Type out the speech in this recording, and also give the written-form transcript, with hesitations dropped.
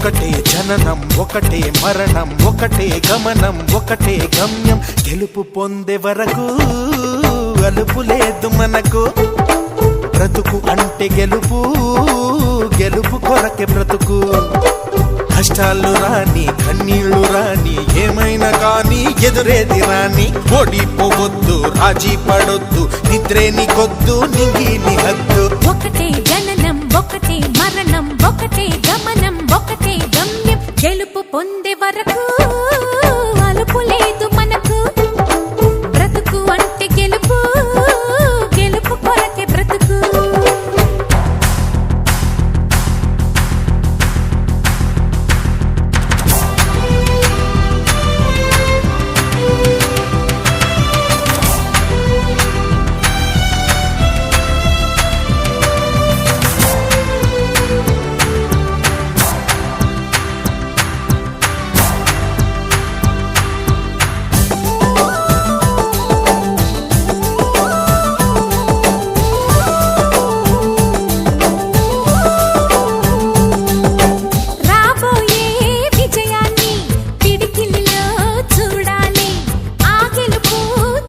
ఒకటే జననం ఒకటే మరణం ఒకటే గమనం ఒకటే గమ్యం గెలుపు పొందే వరకు అలుపు లేదు మనకు బ్రతుకు అంటే గెలుపు గెలుపు కొరకే బ్రతుకు కష్టాలు రాని కన్నీళ్లు రాని ఏమైనా కానీ ఎదురేది రాని ఓడిపోవద్దు రాజీ పడొద్దు నిద్రే నీకొద్దు నింగి నీ హద్దు ఒకటే జననం ఒకటే మరణం ఒకటే గమనం ఒకటే గమ్యం గెలుపు పొందే వరకు